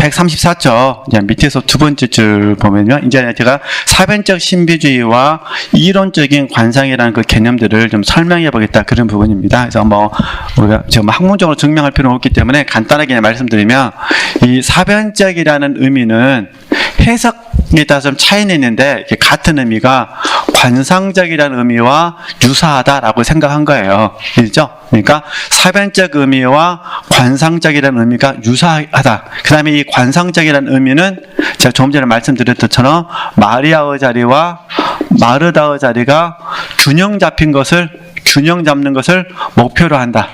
134쪽, 이제 밑에서 두 번째 줄 보면요. 이제 제가 사변적 신비주의와 이론적인 관상이라는 그 개념들을 좀 설명해 보겠다. 그런 부분입니다. 그래서 우리가 지금 학문적으로 증명할 필요는 없기 때문에 간단하게 그냥 말씀드리면, 이 사변적이라는 의미는 해석에 따라서 좀 차이는 있는데, 같은 의미가 관상적이라는 의미와 유사하다라고 생각한 거예요. 그렇죠? 그러니까 사변적 의미와 관상적이라는 의미가 유사하다. 그 다음에 이 관상적이라는 의미는 제가 조금 전에 말씀드렸던 것처럼 마리아의 자리와 마르다의 자리가 균형 잡는 것을 목표로 한다.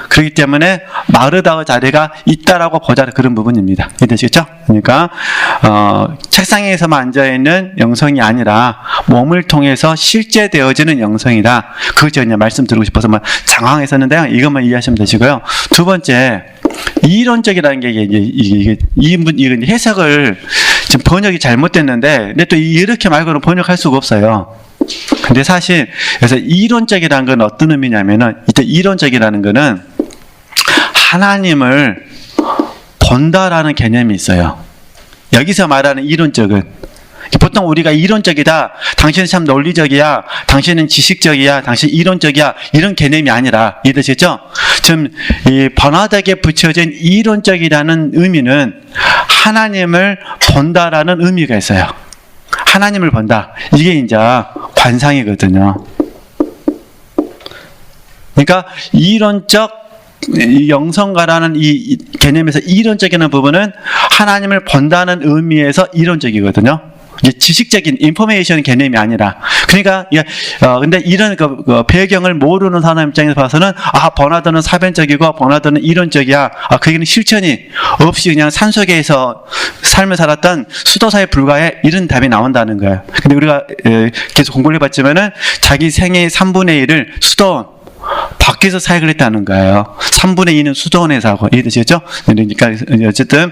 그렇기 때문에 마르다의 자리가 있다라고 보자, 그런 부분입니다. 이해되시겠죠? 그러니까 책상에서만 앉아있는 영성이 아니라 몸을 통해서 실제 되어지는 영성이다. 그걸 제가 말씀드리고 싶어서 장황했었는데요. 이것만 이해하시면 되시고요. 두 번째, 이론적이라는 게 이건 해석을 지금 번역이 잘못됐는데, 근데 또 이렇게 말고는 번역할 수가 없어요. 근데 사실 그래서 이론적이라는 건 어떤 의미냐면은, 이때 이론적이라는 거는 하나님을 본다라는 개념이 있어요. 여기서 말하는 이론적은, 보통 우리가 이론적이다, 당신은 참 논리적이야, 당신은 지식적이야, 당신 이론적이야, 이런 개념이 아니라, 이해되시죠? 지금 이 번화덕에 붙여진 이론적이라는 의미는 하나님을 본다라는 의미가 있어요. 하나님을 본다. 이게 이제 관상이거든요. 그러니까 이론적 영성가라는 이 개념에서 이론적인 부분은 하나님을 본다는 의미에서 이론적이거든요. 이게 지식적인 인포메이션 개념이 아니라. 그러니까 근데 이런 그 배경을 모르는 사람 입장에서 봐서는 번화도는 사변적이고 번화도는 이론적이야. 그 얘기는 실천이 없이 그냥 산속에서 삶을 살았던 수도사에 불과해, 이런 답이 나온다는 거예요. 근데 우리가 계속 공부를 해봤지만은 자기 생애의 3분의 1을 수도원 밖에서 사역을 했다는 거예요. 3분의 2는 수도원에서 하고. 이해되시겠죠? 그러니까 어쨌든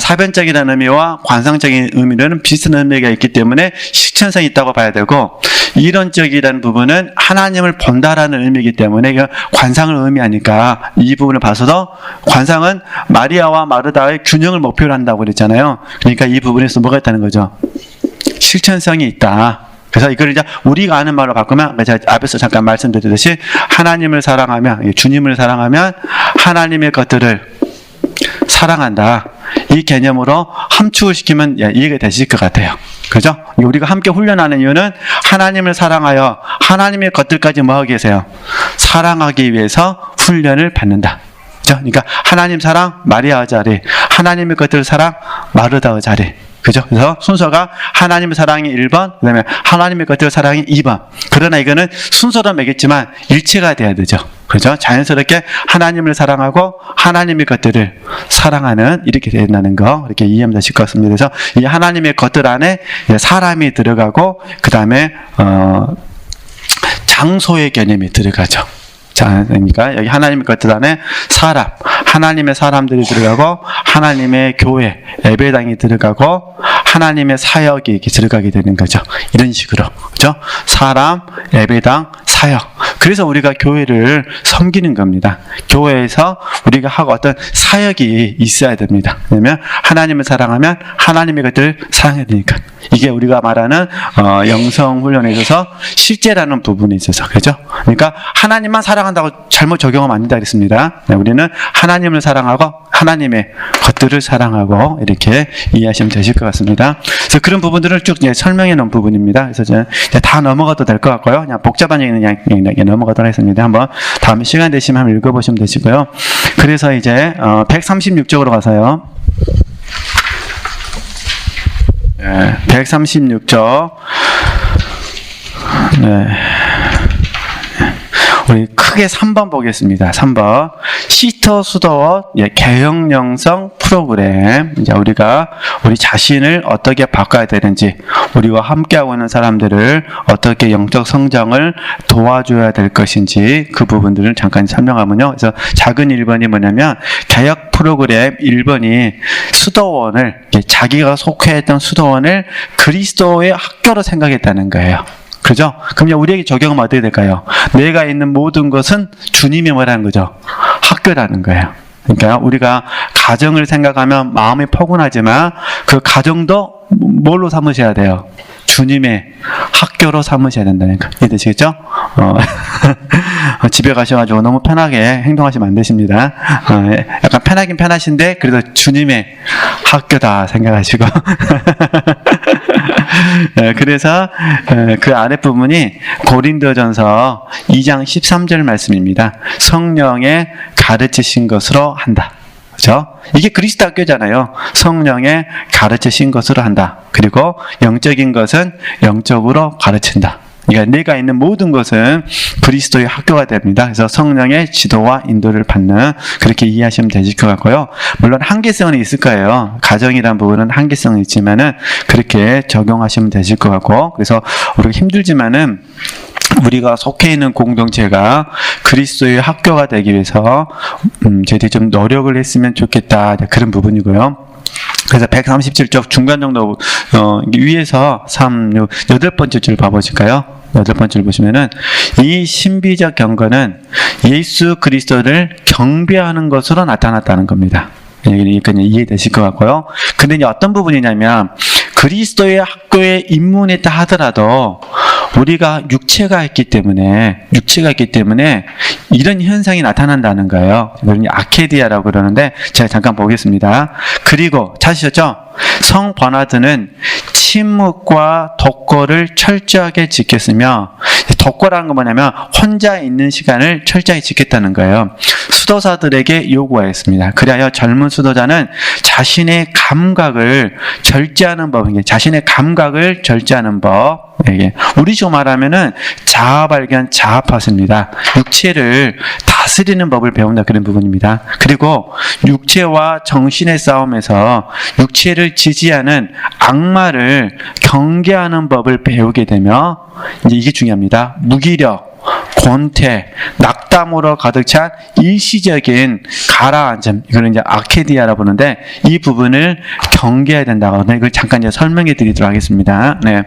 사변적이라는 의미와 관상적인 의미는 비슷한 의미가 있기 때문에 실천성이 있다고 봐야 되고, 이론적이라는 부분은 하나님을 본다라는 의미이기 때문에 관상을 의미하니까 이 부분을 봐서도 관상은 마리아와 마르다의 균형을 목표로 한다고 그랬잖아요. 그러니까 이 부분에서 뭐가 있다는 거죠? 실천성이 있다. 그래서 이걸 이제 우리가 아는 말로 바꾸면, 제가 앞에서 잠깐 말씀드렸듯이 하나님을 사랑하면, 주님을 사랑하면 하나님의 것들을 사랑한다. 이 개념으로 함축을 시키면 이해가 되실 것 같아요. 그죠? 우리가 함께 훈련하는 이유는 하나님을 사랑하여 하나님의 것들까지 뭐 하기 위해서요? 사랑하기 위해서 훈련을 받는다. 그죠? 그러니까 하나님 사랑, 마리아의 자리, 하나님의 것들 사랑, 마르다의 자리. 그죠? 그래서 순서가 하나님의 사랑이 1번, 그 다음에 하나님의 것들 사랑이 2번. 그러나 이거는 순서로 매겼지만 일치가 돼야 되죠. 그죠? 자연스럽게 하나님을 사랑하고 하나님의 것들을 사랑하는, 이렇게 된다는 거, 이렇게 이해하면 되실 것 같습니다. 그래서 이 하나님의 것들 안에 사람이 들어가고, 그 다음에 장소의 개념이 들어가죠. 자, 그러니까 여기 하나님의 것들 안에 사람, 하나님의 사람들이 들어가고, 하나님의 교회, 예배당이 들어가고, 하나님의 사역이 이렇게 들어가게 되는 거죠. 이런 식으로. 그죠? 사람, 예배당, 사역. 그래서 우리가 교회를 섬기는 겁니다. 교회에서 우리가 하고 어떤 사역이 있어야 됩니다. 왜냐면 하나님을 사랑하면 하나님의 것들을 사랑해야 되니까. 이게 우리가 말하는 영성 훈련에 있어서 실제라는 부분에 있어서. 그죠? 그러니까 하나님만 사랑한다고 잘못 적용하면 안 된다 그랬습니다. 우리는 하나님을 사랑하고 하나님의 것들을 사랑하고, 이렇게 이해하시면 되실 것 같습니다. 그래서 그런 부분들을 쭉 설명해 놓은 부분입니다. 그래서 이제 다 넘어가도 될 것 같고요. 그냥 복잡한 얘기는 그냥 넘어가도록 하겠습니다. 한번 다음에 시간 되시면 한번 읽어보시면 되시고요. 그래서 이제 136쪽으로 가서요. 136쪽. 네. 우리 크게 3번 보겠습니다. 3번. 시터 수도원 개혁영성 프로그램. 이제 우리가 우리 자신을 어떻게 바꿔야 되는지, 우리와 함께하고 있는 사람들을 어떻게 영적 성장을 도와줘야 될 것인지, 그 부분들을 잠깐 설명하면요. 그래서 작은 1번이 뭐냐면, 개혁 프로그램 1번이 수도원을, 자기가 속해했던 수도원을 그리스도의 학교로 생각했다는 거예요. 그죠? 그럼 우리에게 적용하면 어떻게 될까요? 내가 있는 모든 것은 주님이 뭐라는 거죠? 학교라는 거예요. 그러니까 우리가 가정을 생각하면 마음이 포근하지만 그 가정도 뭘로 삼으셔야 돼요? 주님의 학교로 삼으셔야 된다니까. 이해되시겠죠? 집에 가셔가지고 너무 편하게 행동하시면 안 되십니다. 약간 편하긴 편하신데 그래도 주님의 학교다 생각하시고. 그래서 그 아랫부분이 고린도전서 2장 13절 말씀입니다. 성령의 가르치신 것으로 한다. 그렇죠? 이게 그리스도 학교잖아요. 성령의 가르치신 것으로 한다. 그리고 영적인 것은 영적으로 가르친다. 그러니까 내가 있는 모든 것은 그리스도의 학교가 됩니다. 그래서 성령의 지도와 인도를 받는, 그렇게 이해하시면 되실 것 같고요. 물론 한계성은 있을 거예요. 가정이란 부분은 한계성이 있지만은 그렇게 적용하시면 되실 것 같고, 그래서 우리가 힘들지만은 우리가 속해 있는 공동체가 그리스도의 학교가 되기 위해서 저희들이 좀 노력을 했으면 좋겠다, 그런 부분이고요. 그래서 137쪽 중간 정도 위에서 8번째 줄 봐보실까요? 8번째 줄 보시면은 이 신비적 경건은 예수 그리스도를 경배하는 것으로 나타났다는 겁니다. 그러니까 이해되실 것 같고요. 근데 이제 어떤 부분이냐면 그리스도의 학교에 입문했다 하더라도 우리가 육체가 있기 때문에 이런 현상이 나타난다는 거예요. 이걸 아케디아라고 그러는데 제가 잠깐 보겠습니다. 그리고 찾으셨죠? 성 버나드는 침묵과 독거를 철저하게 지켰으며, 독거라는 건 뭐냐면 혼자 있는 시간을 철저히 지켰다는 거예요. 수도사들에게 요구하였습니다. 그리하여 젊은 수도자는 자신의 감각을 절제하는 법, 우리식으로 말하면은 자아 발견, 자아 파수입니다. 육체를 다스리는 법을 배운다, 그런 부분입니다. 그리고 육체와 정신의 싸움에서 육체를 지지하는 악마를 경계하는 법을 배우게 되며, 이제 이게 중요합니다. 무기력, 권태, 낙담으로 가득 찬 일시적인 가라앉음, 이거는 이제 아케디아라고 부르는데 이 부분을 경계해야 된다고. 이걸 잠깐 이제 설명해 드리도록 하겠습니다. 네.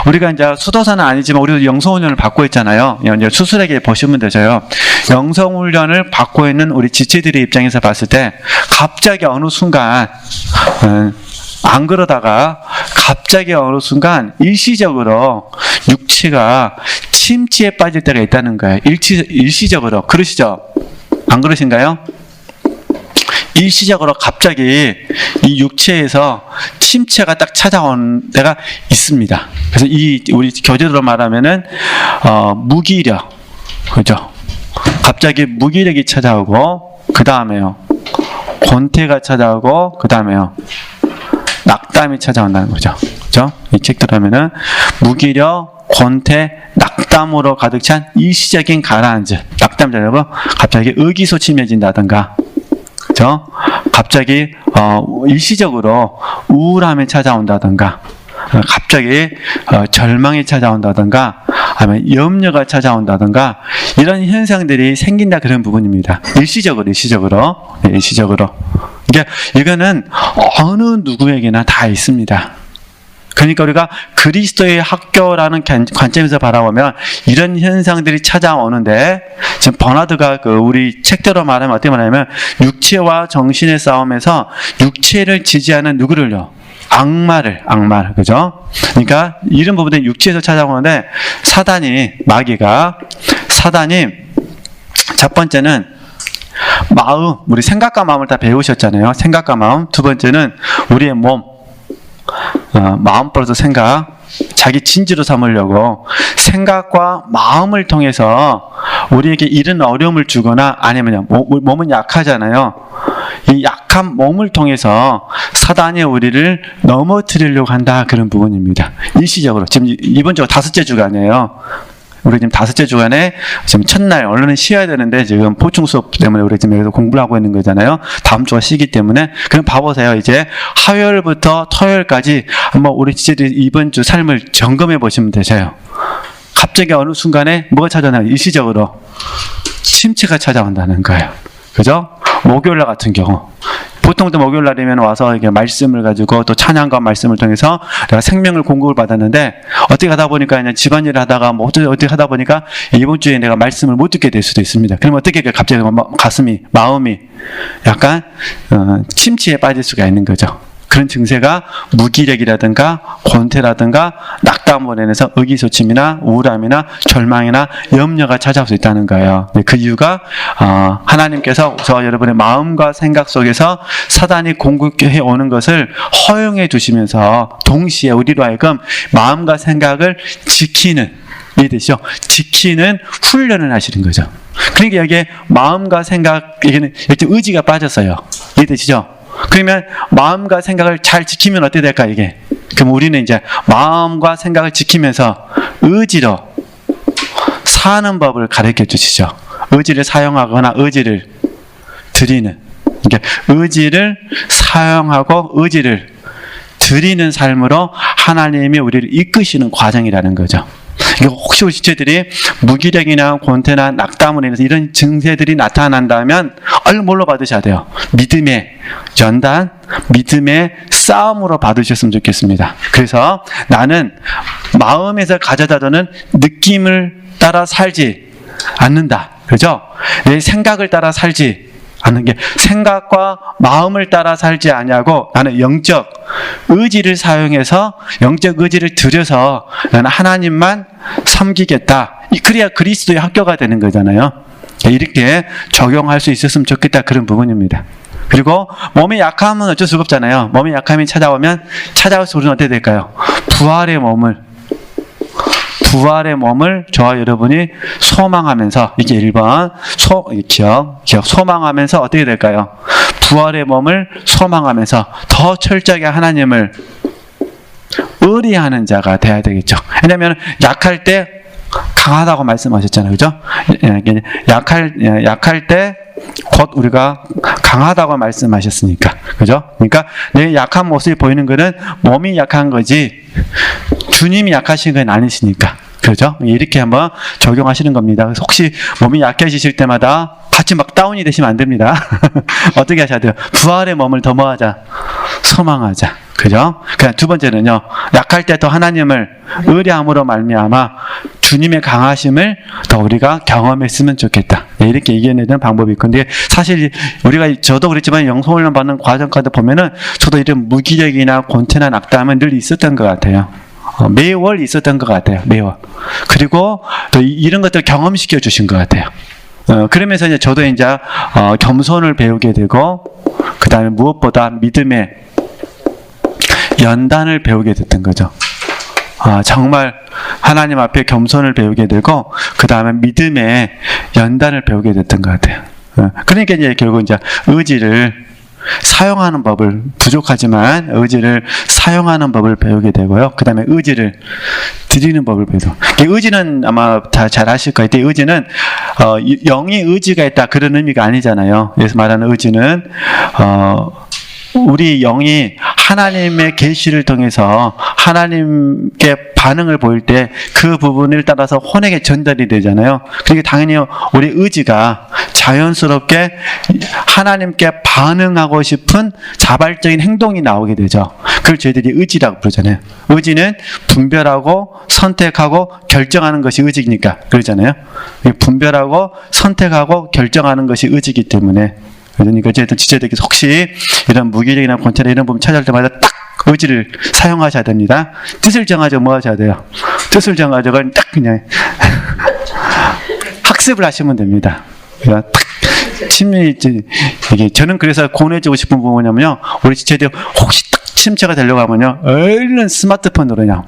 우리가 이제 수도사는 아니지만 우리도 영성훈련을 받고 있잖아요. 이제 수술에게 보시면 되죠. 영성훈련을 받고 있는 우리 지체들의 입장에서 봤을 때 갑자기 어느 순간 안 그러다가 갑자기 어느 순간 일시적으로 육체가 침체에 빠질 때가 있다는 거예요. 일시적으로. 그러시죠? 안 그러신가요? 일시적으로 갑자기 이 육체에서 침체가 딱 찾아온 때가 있습니다. 그래서 우리 교재로 말하면은 무기력, 그죠? 갑자기 무기력이 찾아오고, 그 다음에요 권태가 찾아오고, 그 다음에요 낙담이 찾아온다는 거죠. 그죠? 이 책들 하면은 무기력, 권태, 낙담으로 가득 찬 일시적인 가라앉음. 낙담 잘하고 갑자기 의기소침해진다든가, 그죠? 갑자기 일시적으로 우울함이 찾아온다든가, 갑자기 절망이 찾아온다든가, 아니면 염려가 찾아온다든가, 이런 현상들이 생긴다, 그런 부분입니다. 일시적으로. 그러니까 이거는 어느 누구에게나 다 있습니다. 그러니까 우리가 그리스도의 학교라는 관점에서 바라보면 이런 현상들이 찾아오는데, 지금 버나드가 우리 책대로 말하면 어떻게 말하냐면 육체와 정신의 싸움에서 육체를 지지하는 누구를요? 악마를, 그죠? 그러니까 이런 부분에 육체에서 찾아오는데 마귀가 첫 번째는 마음, 우리 생각과 마음을 다 배우셨잖아요. 생각과 마음. 두 번째는 우리의 몸, 마음 플러스 생각, 자기 진지로 삼으려고 생각과 마음을 통해서 우리에게 이런 어려움을 주거나, 아니면 몸은 약하잖아요. 이 약한 몸을 통해서 사단이 우리를 넘어뜨리려고 한다, 그런 부분입니다. 일시적으로. 지금 이번 주가 5째 주간이에요. 우리 지금 5째 주간에 지금 첫날, 오늘은 쉬어야 되는데 지금 보충 수업 때문에 우리 지금 여기서 공부를 하고 있는 거잖아요. 다음 주가 쉬기 때문에. 그럼 봐보세요. 이제 화요일부터 토요일까지 한번 우리 지체들이 이번 주 삶을 점검해 보시면 되세요. 갑자기 어느 순간에 뭐가 찾아오나요? 일시적으로 침체가 찾아온다는 거예요. 그죠? 목요일날 같은 경우 보통도 목요일 날이면 와서 이게 말씀을 가지고 또 찬양과 말씀을 통해서 내가 생명을 공급을 받았는데 어떻게 하다 보니까 그냥 집안일을 하다가 뭐 어떻게 하다 보니까 이번 주에 내가 말씀을 못 듣게 될 수도 있습니다. 그러면 어떻게 갑자기 가슴이 마음이 약간 침체에 빠질 수가 있는 거죠. 그런 증세가 무기력이라든가 권태라든가 낙담으로 인해서 의기소침이나 우울함이나 절망이나 염려가 찾아올 수 있다는 거예요. 그 이유가 하나님께서 저와 여러분의 마음과 생각 속에서 사단이 공격해 오는 것을 허용해 두시면서 동시에 우리로 하여금 마음과 생각을 지키는, 이해되시죠? 지키는 훈련을 하시는 거죠. 그러니까 여기에 마음과 생각, 여기는 의지가 빠졌어요. 이해되시죠? 그러면 마음과 생각을 잘 지키면 어떻게 될까 이게? 그럼 우리는 이제 마음과 생각을 지키면서 의지로 사는 법을 가르쳐 주시죠. 의지를 사용하거나 의지를 드리는, 그러니까 의지를 사용하고 의지를 드리는 삶으로 하나님이 우리를 이끄시는 과정이라는 거죠. 혹시 우리 지체들이 무기력이나 권태나 낙담으로 인해서 이런 증세들이 나타난다면 얼른 뭘로 받으셔야 돼요? 믿음의 연단, 믿음의 싸움으로 받으셨으면 좋겠습니다. 그래서 나는 마음에서 가져다 두는 느낌을 따라 살지 않는다. 그죠? 내 생각을 따라 살지 않는 게, 생각과 마음을 따라 살지 않냐고 나는 영적 의지를 사용해서 영적 의지를 들여서 나는 하나님만 섬기겠다. 그래야 그리스도의 학교가 되는 거잖아요. 이렇게 적용할 수 있었으면 좋겠다, 그런 부분입니다. 그리고 몸이 약하면 어쩔 수가 없잖아요. 몸이 약함이 찾아오면 찾아올수록 우리는 어떻게 될까요? 부활의 몸을 저와 여러분이 소망하면서, 이게 1번 기억 소망하면서 어떻게 될까요? 부활의 몸을 소망하면서 더 철저하게 하나님을 의리하는 자가 돼야 되겠죠. 왜냐하면 약할 때 강하다고 말씀하셨잖아요. 그죠? 약할 때 곧 우리가 강하다고 말씀하셨으니까. 그죠? 그러니까 내 약한 모습이 보이는 것은 몸이 약한 거지 주님이 약하신 건 아니시니까. 그렇죠? 이렇게 한번 적용하시는 겁니다. 그래서 혹시 몸이 약해지실 때마다 같이 막 다운이 되시면 안 됩니다. 어떻게 하셔야 돼요? 부활의 몸을 더 뭐하자? 소망하자. 그죠? 그냥 두 번째는요, 약할 때 더 하나님을 의뢰함으로 말미암아 주님의 강하심을 더 우리가 경험했으면 좋겠다. 네, 이렇게 이겨내는 방법이 있고, 근데 사실 저도 그랬지만 영성훈련 받는 과정까지 보면은 저도 이런 무기력이나 권태나 낙담은 늘 있었던 것 같아요. 매월 있었던 것 같아요. 매월. 그리고 또 이런 것들 경험시켜 주신 것 같아요. 그러면서 이제 저도 이제 겸손을 배우게 되고, 그 다음에 무엇보다 믿음의 연단을 배우게 됐던 거죠. 정말 하나님 앞에 겸손을 배우게 되고, 그 다음에 믿음의 연단을 배우게 됐던 것 같아요. 그러니까 이제 결국 이제 의지를 사용하는 법을, 부족하지만 의지를 사용하는 법을 배우게 되고요. 그 다음에 의지를 드리는 법을 배우고. 의지는 아마 다 잘 아실 거예요. 의지는 영의 의지가 있다, 그런 의미가 아니잖아요. 그래서 말하는 의지는 우리 영이 하나님의 계시를 통해서 하나님께 반응을 보일 때 그 부분을 따라서 혼에게 전달이 되잖아요. 그러니까 당연히 우리 의지가 자연스럽게 하나님께 반응하고 싶은 자발적인 행동이 나오게 되죠. 그걸 저희들이 의지라고 부르잖아요. 의지는 분별하고 선택하고 결정하는 것이 의지니까 그러잖아요. 분별하고 선택하고 결정하는 것이 의지이기 때문에, 그러니까 어쨌든 지체들께서 혹시 이런 무기력이나 권태나 이런 부분 찾아올 때마다 딱 의지를 사용하셔야 됩니다. 뜻을 정하죠. 뭐 하셔야 돼요? 뜻을 정하죠. 그건 딱 그냥 학습을 하시면 됩니다. 그냥 딱 이게 저는 그래서 권해주고 싶은 부분이 뭐냐면요, 우리 지체들 혹시 딱 침체가 되려고 하면요, 얼른 스마트폰으로 그냥,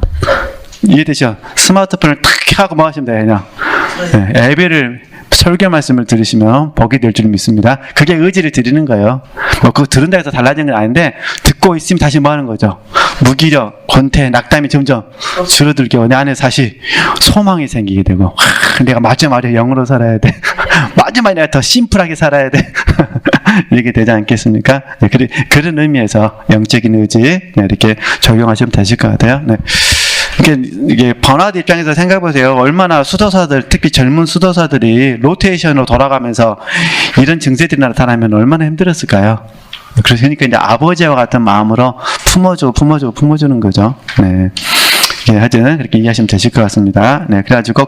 이해되죠? 스마트폰을 탁 하고 뭐 하시면 돼요? 그냥 예배를, 설교 말씀을 들으시면 복이 될 줄 믿습니다. 그게 의지를 드리는 거예요. 그거 들은다 해서 달라지는 건 아닌데, 듣고 있으면 다시 뭐 하는 거죠? 무기력, 권태, 낙담이 점점 줄어들게, 내 안에 다시 소망이 생기게 되고, 내가 마지막에 영으로 살아야 돼. 마지막에 내가 더 심플하게 살아야 돼. 이렇게 되지 않겠습니까? 네, 그런 의미에서 영적인 의지, 네, 이렇게 적용하시면 되실 것 같아요. 네. 이게 번아웃 입장에서 생각해 보세요. 얼마나 수도사들, 특히 젊은 수도사들이 로테이션으로 돌아가면서 이런 증세들이 나타나면 얼마나 힘들었을까요? 그러니까 이제 아버지와 같은 마음으로 품어주는 거죠. 네. 예, 하여튼 그렇게 이해하시면 되실 것 같습니다. 네,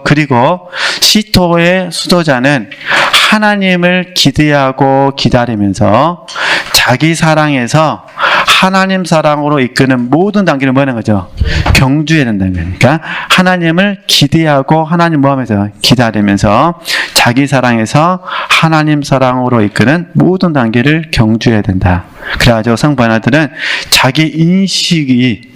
그리고 시토의 수도자는 하나님을 기대하고 기다리면서 자기 사랑에서 하나님 사랑으로 이끄는 모든 단계를 뭐 하는 거죠? 경주해야 된다는 거니까 하나님을 기대하고 하나님 뭐 하면서 기다리면서 자기 사랑에서 하나님 사랑으로 이끄는 모든 단계를 경주해야 된다. 그래가지고 성반아들은 자기 인식이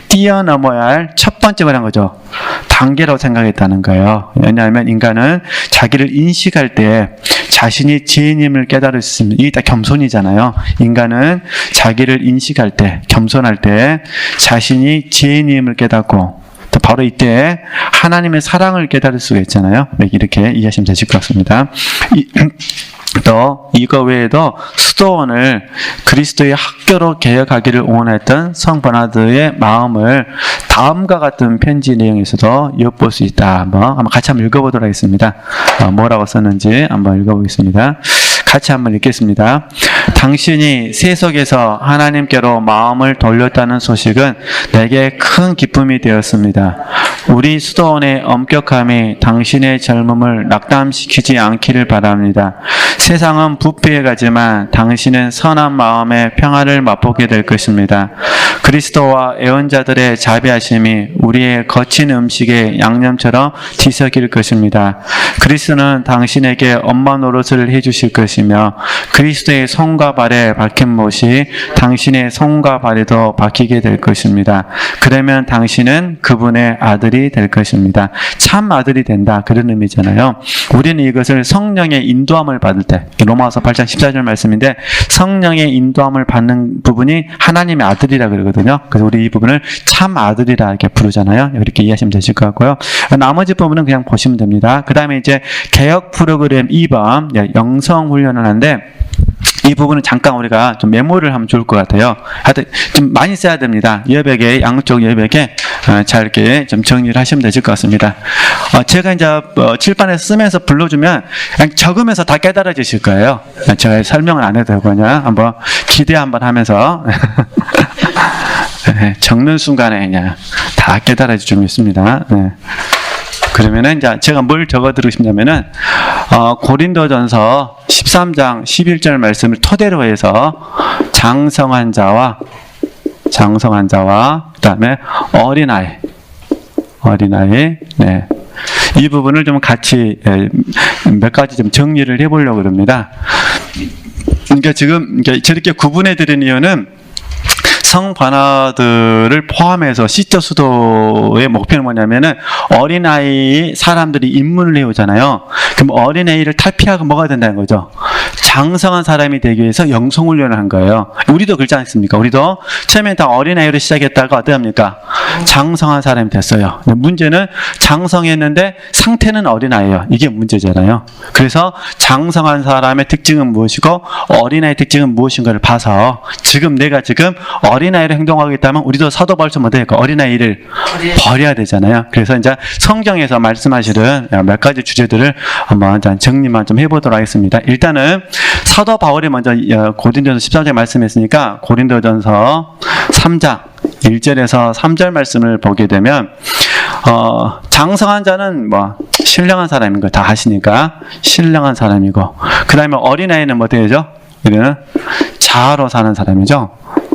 뛰어넘어야 할 첫 번째 뭐라는 거죠? 단계라고 생각했다는 거예요. 왜냐하면 인간은 자기를 인식할 때 자신이 죄인임을 깨달을 수 있습니다. 이게 다 겸손이잖아요. 인간은 자기를 인식할 때, 겸손할 때 자신이 죄인임을 깨닫고 또 바로 이때 하나님의 사랑을 깨달을 수가 있잖아요. 이렇게 이해하시면 되실 것 같습니다. 또 이거 외에도 수도원을 그리스도의 학교로 개혁하기를 원했던 성 버나드의 마음을 다음과 같은 편지 내용에서도 엿볼 수 있다. 한번 같이 한번 읽어보도록 하겠습니다. 뭐라고 썼는지 한번 읽어보겠습니다. 같이 한번 읽겠습니다. 당신이 세속에서 하나님께로 마음을 돌렸다는 소식은 내게 큰 기쁨이 되었습니다. 우리 수도원의 엄격함이 당신의 젊음을 낙담시키지 않기를 바랍니다. 세상은 부패해가지만 당신은 선한 마음의 평화를 맛보게 될 것입니다. 그리스도와 애원자들의 자비하심이 우리의 거친 음식에 양념처럼 뒤섞일 것입니다. 그리스도는 당신에게 엄마 노릇을 해주실 것이며 그리스도의 손과 발에 박힌 못이 당신의 손과 발에도 박히게 될 것입니다. 그러면 당신은 그분의 아들이 될 것입니다. 참 아들이 된다, 그런 의미잖아요. 우리는 이것을 성령의 인도함을 받을 때, 로마서 8장 14절 말씀인데 성령의 인도함을 받는 부분이 하나님의 아들이라 그러거든요. 그래서 우리 이 부분을 참 아들이라 이렇게 부르잖아요. 이렇게 이해하시면 되실 것 같고요. 나머지 부분은 그냥 보시면 됩니다. 그 다음에 이제 개혁 프로그램 2번 영성 훈련을 하는데 이 부분은 잠깐 우리가 좀 메모를 하면 좋을 것 같아요. 하여튼 좀 많이 써야 됩니다. 여백에, 양쪽 여백에 잘 이렇게 좀 정리를 하시면 되실 것 같습니다. 제가 이제 칠판에서 쓰면서 불러주면 그냥 적으면서 다 깨달아지실 거예요. 제가 설명을 안 해도 되고 그냥 한번 기대 한번 하면서 적는 순간에 그냥 다 깨달아질 줄 믿습니다. 네. 그러면은 이제 제가 뭘 적어드리고 싶냐면은 고린도전서 13장 11절 말씀을 토대로 해서 장성한 자와 그다음에 어린아이 네. 이 부분을 좀 같이 몇 가지 좀 정리를 해보려고 합니다. 그러니까 지금 저렇게 구분해 드린 이유는 성 바나들을 포함해서 시저 수도의 목표는 뭐냐면은 어린아이 사람들이 입문을 해오잖아요. 그럼 어린아이를 탈피하고 뭐가 된다는 거죠? 장성한 사람이 되기 위해서 영성훈련을 한 거예요. 우리도 그렇지 않습니까? 우리도 처음에 다 어린아이로 시작했다가 어떡합니까? 장성한 사람이 됐어요. 문제는 장성했는데 상태는 어린아이예요. 이게 문제잖아요. 그래서 장성한 사람의 특징은 무엇이고 어린아이의 특징은 무엇인가를 봐서 내가 지금 어린아이로 행동하겠다면 우리도 사도 바울처럼 못하니까 어린아이를 버려야 되잖아요. 그래서 이제 성경에서 말씀하시는 몇 가지 주제들을 한번 정리만 좀 해보도록 하겠습니다. 일단은 사도 바울이 먼저 고린도전서 13장에 말씀했으니까 고린도전서 3장 1절에서 3절 말씀을 보게 되면 장성한 자는 신령한 사람인 거 다 아시니까 신령한 사람이고 그 다음에 어린아이는 뭐 되죠? 이는 자아로 사는 사람이죠.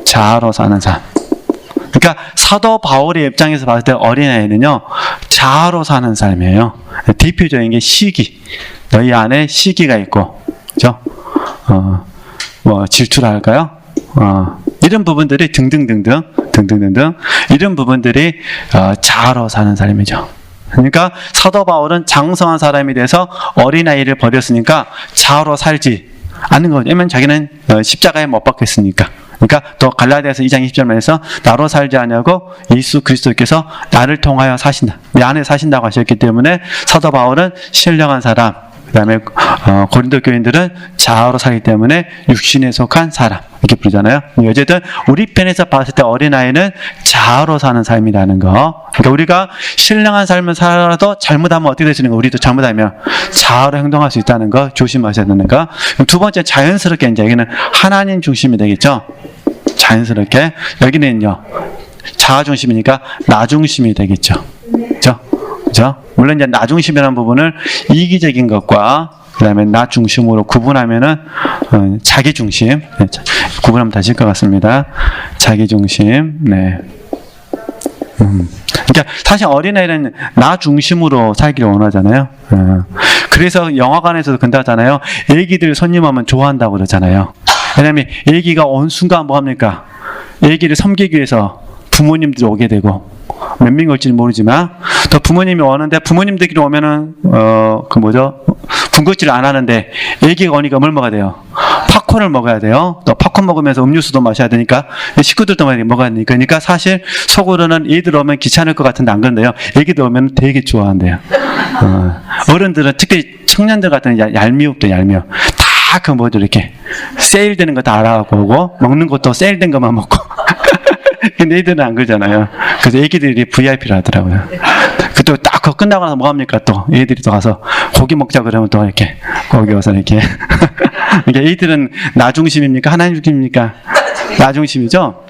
자아로 사는 사람. 그러니까 사도 바울의 입장에서 봤을 때 어린아이는요 자아로 사는 삶이에요. 대표적인 게 시기. 너희 안에 시기가 있고, 그죠? 질투라 할까요? 이런 부분들이 등등등등 이런 부분들이 자아로 사는 삶이죠. 그러니까 사도 바울은 장성한 사람이 돼서 어린아이를 버렸으니까 자아로 살지 않는 거죠. 왜냐면 자기는 십자가에 못 박혔으니까. 그러니까 또 갈라디아서 2장 20절 말에서 나로 살지 않냐고 예수 그리스도께서 나를 통하여 사신다. 내 안에 사신다고 하셨기 때문에 사도 바울은 신령한 사람, 그다음에 고린도 교인들은 자아로 살기 때문에 육신에 속한 사람 이렇게 부르잖아요. 어쨌든 우리 편에서 봤을 때 어린아이는 자아로 사는 삶이라는 거. 그러니까 우리가 신령한 삶을 살아도 잘못하면 어떻게 될 수 있는 거? 우리도 잘못하면 자아로 행동할 수 있다는 거 조심하셔야 되는 거. 두 번째 자연스럽게 이제 여기는 하나님 중심이 되겠죠. 자연스럽게 여기는요 자아 중심이니까 나 중심이 되겠죠. 그죠? 물론 이제 나 중심이라는 부분을 이기적인 것과 그다음에 나 중심으로 구분하면은 자기 중심 네, 구분하면 다실 것 같습니다. 자기 중심. 네. 그러니까 사실 어린아이는 나 중심으로 살기를 원하잖아요. 그래서 영화관에서도 근다잖아요. 애기들 손님하면 좋아한다고 그러잖아요. 왜냐하면 애기가 온 순간 뭐 합니까? 애기를 섬기기 위해서 부모님들이 오게 되고 몇 명이 올지는 모르지만 또 부모님이 오는데 부모님들끼리 오면은 군것질을 안 하는데 애기가 오니까 뭘 먹어야 돼요? 팝콘을 먹어야 돼요. 또 팝콘 먹으면서 음료수도 마셔야 되니까 식구들도 많이 먹어야 되니까 그러니까 사실 속으로는 애들 오면 귀찮을 것 같은데 안 그런데요. 애기들 오면 되게 좋아한대요. 어른들은 특히 청년들 같은 얄미웁대 얄미워. 다 이렇게 세일되는 거 다 알아갖고 오고 먹는 것도 세일된 것만 먹고 근데 애들은 안 그러잖아요. 그래서 애기들이 VIP를 하더라고요. 그또 딱 그거 끝나고 나서 뭐 합니까? 또 애들이 또 가서 고기 먹자 그러면 또 이렇게 거기 와서 이렇게 그러니까 애들은 나 중심입니까? 하나님 중심입니까? 나 중심이죠.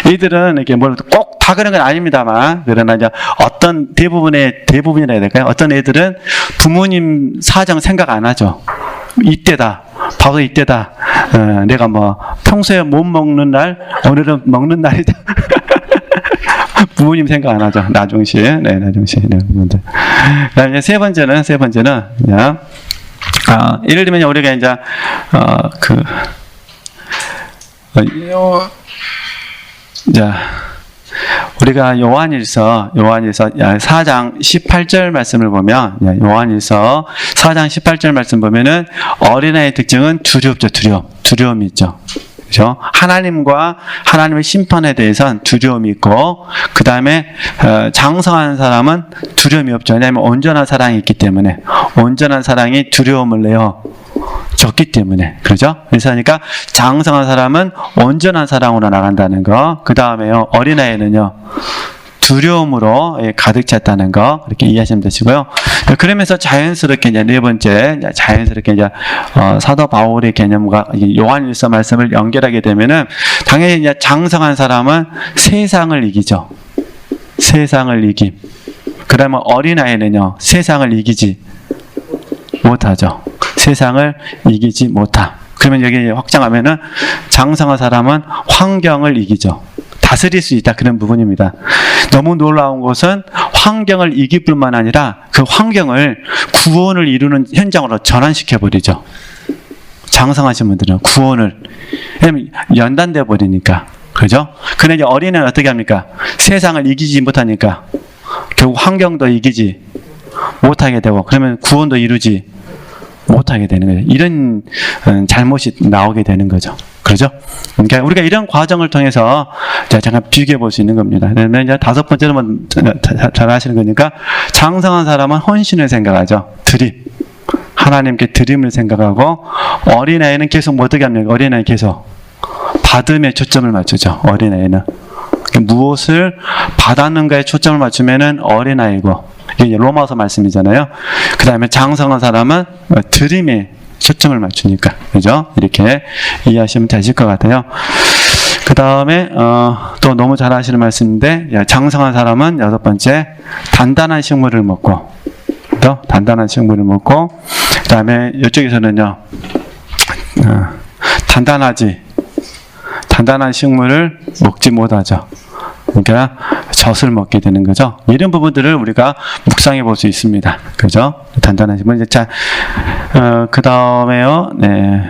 애들은 이렇게 뭘 꼭 다 그런 건 아닙니다만 그러나 이제 어떤 대부분이라 해야 될까요? 어떤 애들은 부모님 사정 생각 안 하죠. 이때다. 바로 이때다. 내가 뭐 평소에 못 먹는 날 오늘은 먹는 날이다. 부모님 생각 안 하죠. 나중심. 네, 나중심. 네, 부분들. 그다음에 세 번째는 그냥 예를 들면 우리가 이제 우리가 요한일서 4장 18절 말씀을 보면 요한일서 4장 18절 말씀 보면은 어린아이의 특징은 두려움이 있죠. 그렇죠? 하나님의 심판에 대해서는 두려움이 있고 그 다음에 장성한 사람은 두려움이 없죠. 왜냐하면 온전한 사랑이 있기 때문에 온전한 사랑이 두려움을 내어 줬기 때문에 그렇죠? 그러니까 장성한 사람은 온전한 사랑으로 나간다는 거. 그 다음에요 어린아이는요 두려움으로 가득 찼다는 거 그렇게 이해하시면 되시고요. 그러면서 자연스럽게 이제 네 번째 사도 바울의 개념과 요한일서 말씀을 연결하게 되면은 당연히 이제 장성한 사람은 세상을 이기죠. 세상을 이김. 그러면 어린아이는요 세상을 이기지 못하죠. 세상을 이기지 못함. 그러면 여기 확장하면은 장성한 사람은 환경을 이기죠. 다스릴 수 있다 그런 부분입니다. 너무 놀라운 것은 환경을 이길 뿐만 아니라 그 환경을 구원을 이루는 현장으로 전환시켜 버리죠. 장성하신 분들은 구원을 연단돼 버리니까 그죠? 근데 이제 어린애는 어떻게 합니까? 세상을 이기지 못하니까 결국 환경도 이기지 못하게 되고 그러면 구원도 이루지 못하게 되는 거예요. 이런 잘못이 나오게 되는 거죠. 그렇죠? 그러니까 우리가 이런 과정을 통해서 잠깐 비교해 볼 수 있는 겁니다. 그러면 이제 다섯 번째는 잘 아시는 거니까 장성한 사람은 헌신을 생각하죠. 드림. 하나님께 드림을 생각하고 어린아이는 계속 뭐 어떻게 합니까? 어린아이는 계속 받음에 초점을 맞추죠. 어린아이는. 무엇을 받았는가에 초점을 맞추면은 어린아이고 이게 로마서 말씀이잖아요. 그 다음에 장성한 사람은 드림에 초점을 맞추니까 그죠? 이렇게 이해하시면 되실 것 같아요. 그 다음에 또 너무 잘 아시는 말씀인데 장성한 사람은 여섯 번째 단단한 식물을 먹고 또 단단한 식물을 먹고 그 다음에 이쪽에서는요 단단한 식물을 먹지 못하죠. 그러니까 젖을 먹게 되는 거죠. 이런 부분들을 우리가 묵상해 볼 수 있습니다. 그죠? 단단한 식물. 자, 그 다음에요. 네.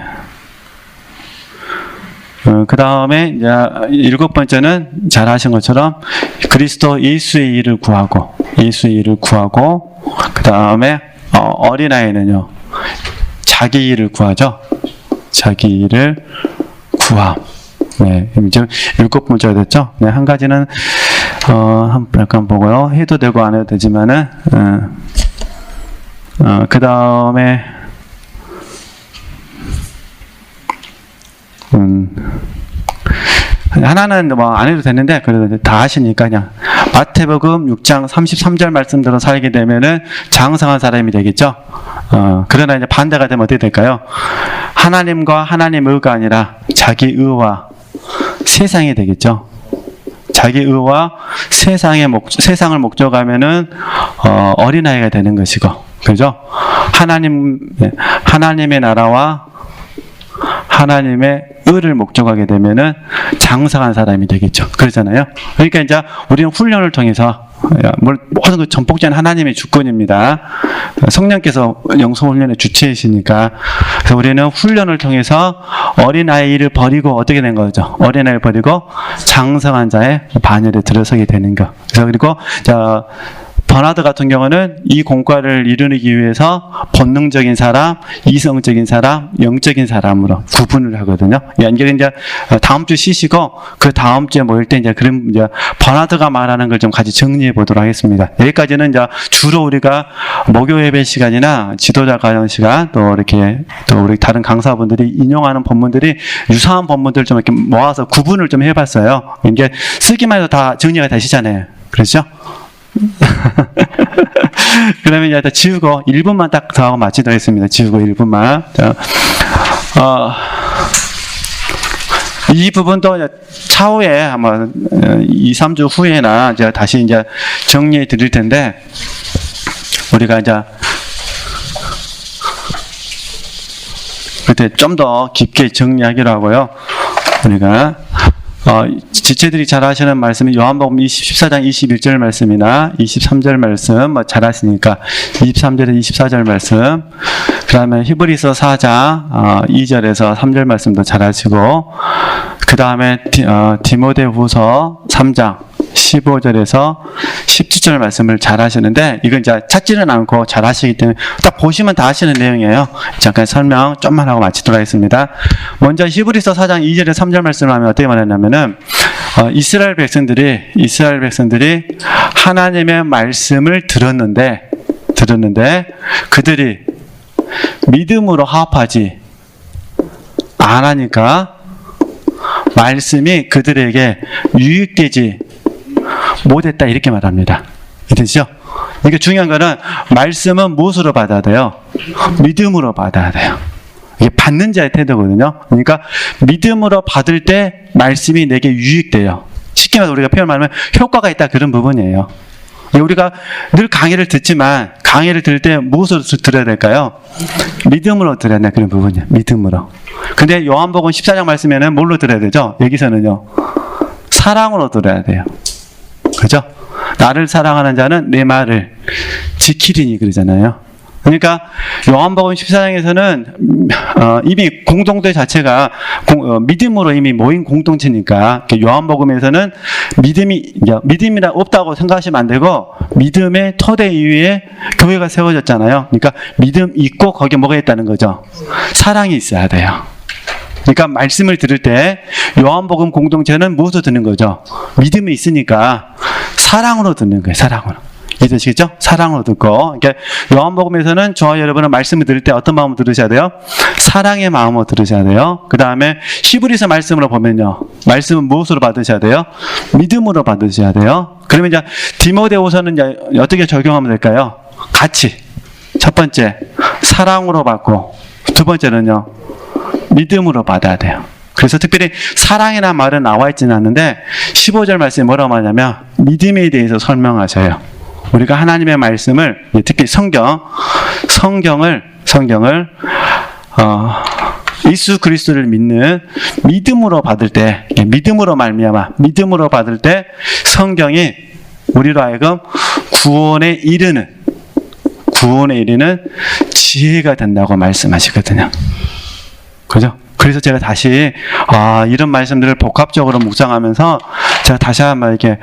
그 다음에 일곱 번째는 잘 아신 것처럼 그리스도 예수의 일을 구하고 그 다음에 어린아이는요 자기 일을 구하죠. 자기 일을 구함. 네, 이제 일곱 문제가 됐죠. 네, 한 가지는 잠깐 보고요. 해도 되고 안 해도 되지만은 그 다음에 하나는 뭐 안 해도 되는데 그래도 다 하시니까 그냥 마태복음 6장 33절 말씀대로 살게 되면은 장성한 사람이 되겠죠. 그러나 이제 반대가 되면 어떻게 될까요? 하나님과 하나님 의가 아니라 자기 의와 세상이 되겠죠. 자기 의와 세상을 목적하면은 어린아이가 되는 것이고, 그죠? 하나님의 나라와 하나님의 의를 목적하게 되면은 장성한 사람이 되겠죠. 그러잖아요. 그러니까 이제 우리는 훈련을 통해서 모든 그 전폭자는 하나님의 주권입니다. 성령께서 영성훈련의 주체이시니까. 그래서 우리는 훈련을 통해서 어린아이를 버리고 어떻게 된 거죠? 어린아이를 버리고 장성한 자의 반열에 들어서게 되는 거. 그래서 그리고 버나드 같은 경우는 이 공과를 이루기 위해서 본능적인 사람, 이성적인 사람, 영적인 사람으로 구분을 하거든요. 이게 이제 다음 주 쉬시고 그 다음 주에 모일 때 이제 그런 이제 버나드가 말하는 걸 좀 같이 정리해 보도록 하겠습니다. 여기까지는 이제 주로 우리가 목요 예배 시간이나 지도자 과정 시간 또 우리 다른 강사분들이 인용하는 본문들이 유사한 본문들 좀 이렇게 모아서 구분을 좀 해봤어요. 이게 쓰기만 해도 다 정리가 되시잖아요. 그렇죠? 그러면 이제 지우고 1분만 딱 더 하고 마치도록 하겠습니다. 지우고 1분만. 이 부분도 차후에 아마 2, 3주 후에나 제가 다시 이제 정리해 드릴 텐데, 우리가 이제 그때 좀 더 깊게 정리하기로 하고요. 우리가 지체들이 잘 하시는 말씀이 요한복음 14장 21절 말씀이나 23절 말씀 잘 하시니까 23절에서 24절 말씀, 그 다음에 히브리서 4장 2절에서 3절 말씀도 잘 하시고, 그 다음에 디모데후서 3장 15절에서 17절 말씀을 잘 하시는데, 이건 이제 찾지는 않고 잘 하시기 때문에 딱 보시면 다 하시는 내용이에요. 잠깐 설명 좀만 하고 마치도록 하겠습니다. 먼저 히브리서 4장 2절에서 3절 말씀을 하면 어떻게 말했냐면은, 이스라엘 백성들이 하나님의 말씀을 들었는데 그들이 믿음으로 합하지 안 하니까 말씀이 그들에게 유익되지 못했다, 이렇게 말합니다. 되시죠? 이게 중요한 거는 말씀은 무엇으로 받아야 돼요? 믿음으로 받아야 돼요. 이게 받는 자의 태도거든요. 그러니까 믿음으로 받을 때 말씀이 내게 유익돼요. 쉽게 말해서 우리가 표현하면 효과가 있다, 그런 부분이에요. 우리가 늘 강의를 듣지만 강의를 들을 때 무엇으로 들어야 될까요? 믿음으로 들어야 되는 그런 부분이에요. 믿음으로. 근데 요한복음 14장 말씀에는 뭘로 들어야 되죠? 여기서는요, 사랑으로 들어야 돼요. 그죠? 나를 사랑하는 자는 내 말을 지키리니 그러잖아요. 그러니까 요한복음 14장에서는 이미 공동체 자체가 믿음으로 이미 모인 공동체니까, 요한복음에서는 믿음이라 없다고 생각하시면 안 되고, 믿음의 토대 위에 교회가 세워졌잖아요. 그러니까 믿음 있고 거기에 뭐가 있다는 거죠? 사랑이 있어야 돼요. 그러니까 말씀을 들을 때 요한복음 공동체는 무엇으로 듣는 거죠? 믿음이 있으니까 사랑으로 듣는 거예요. 사랑으로. 이해되시겠죠? 사랑으로 듣고. 그러니까 요한복음에서는 저와 여러분은 말씀을 들을 때 어떤 마음으로 들으셔야 돼요? 사랑의 마음으로 들으셔야 돼요. 그 다음에 히브리서 말씀으로 보면요, 말씀은 무엇으로 받으셔야 돼요? 믿음으로 받으셔야 돼요. 그러면 이제 디모데후서는 이제 어떻게 적용하면 될까요? 같이. 첫 번째, 사랑으로 받고, 두 번째는요, 믿음으로 받아야 돼요. 그래서 특별히 사랑이라는 말은 나와 있지는 않는데 15절 말씀에 뭐라고 하냐면 믿음에 대해서 설명하셔요. 우리가 하나님의 말씀을, 특히 성경을 예수 그리스도를 믿는 믿음으로 받을 때, 믿음으로 말미암아 믿음으로 받을 때 성경이 우리로 하여금 구원에 이르는 지혜가 된다고 말씀하시거든요. 그죠? 그래서 제가 다시 이런 말씀들을 복합적으로 묵상하면서 제가 다시 한번 이렇게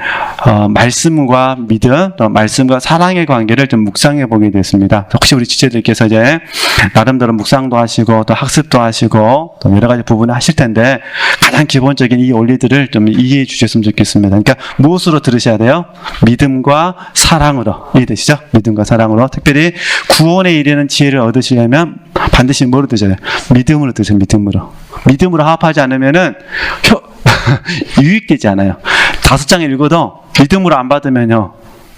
말씀과 믿음, 또 말씀과 사랑의 관계를 좀 묵상해 보게 됐습니다. 혹시 우리 지체들께서 나름대로 묵상도 하시고 또 학습도 하시고 또 여러 가지 부분을 하실 텐데, 가장 가장 기본적인 이 원리들을 좀 이해해 주셨으면 좋겠습니다. 그러니까 무엇으로 들으셔야 돼요? 믿음과 사랑으로. 이해되시죠? 믿음과 사랑으로. 특별히 구원에 이르는 지혜를 얻으시려면 반드시 뭐로 드셔야 돼요? 믿음으로 드세요. 믿음으로. 믿음으로 합하지 않으면은 유익되지 않아요. 5장 읽어도 믿음으로 안 받으면요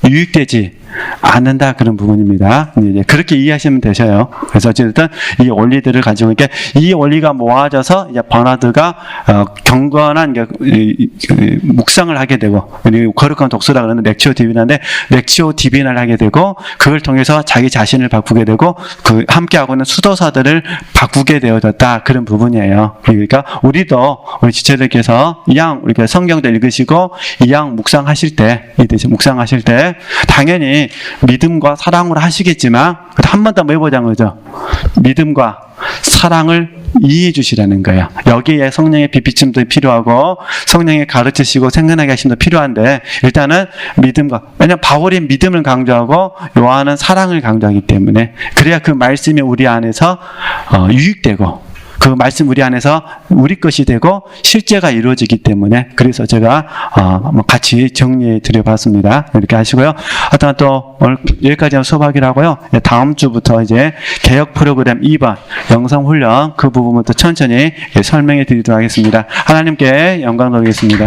유익되지 않는다, 그런 부분입니다. 그렇게 이해하시면 되셔요. 그래서 어쨌든 이 원리들을 가지고 이렇게 이 원리가 모아져서 이제 버나드가 경건한 묵상을 하게 되고, 거룩한 독서라 그러는 렉치오 디비나인데 렉치오 디비나를 하게 되고, 그걸 통해서 자기 자신을 바꾸게 되고 그 함께하고 있는 수도사들을 바꾸게 되어졌다, 그런 부분이에요. 그러니까 우리도 우리 지체들께서 이왕 우리가 성경도 읽으시고 이왕 묵상하실 때 당연히 믿음과 사랑으로 하시겠지만 한 번 더 뭐 해보자는 거죠. 믿음과 사랑을 이해해 주시라는 거예요. 여기에 성령의 빛비침도 필요하고 성령의 가르치시고 생각나게 하심도 필요한데, 일단은 믿음과, 왜냐하면 바울이 믿음을 강조하고 요한은 사랑을 강조하기 때문에, 그래야 그 말씀이 우리 안에서 유익되고 그 말씀 우리 안에서 우리 것이 되고 실제가 이루어지기 때문에, 그래서 제가 같이 정리해 드려봤습니다. 이렇게 하시고요. 하여튼 또 오늘 여기까지 수업하기로 하고요. 다음 주부터 이제 개혁 프로그램 2번 영성 훈련 그 부분부터 천천히 설명해 드리도록 하겠습니다. 하나님께 영광 돌리겠습니다.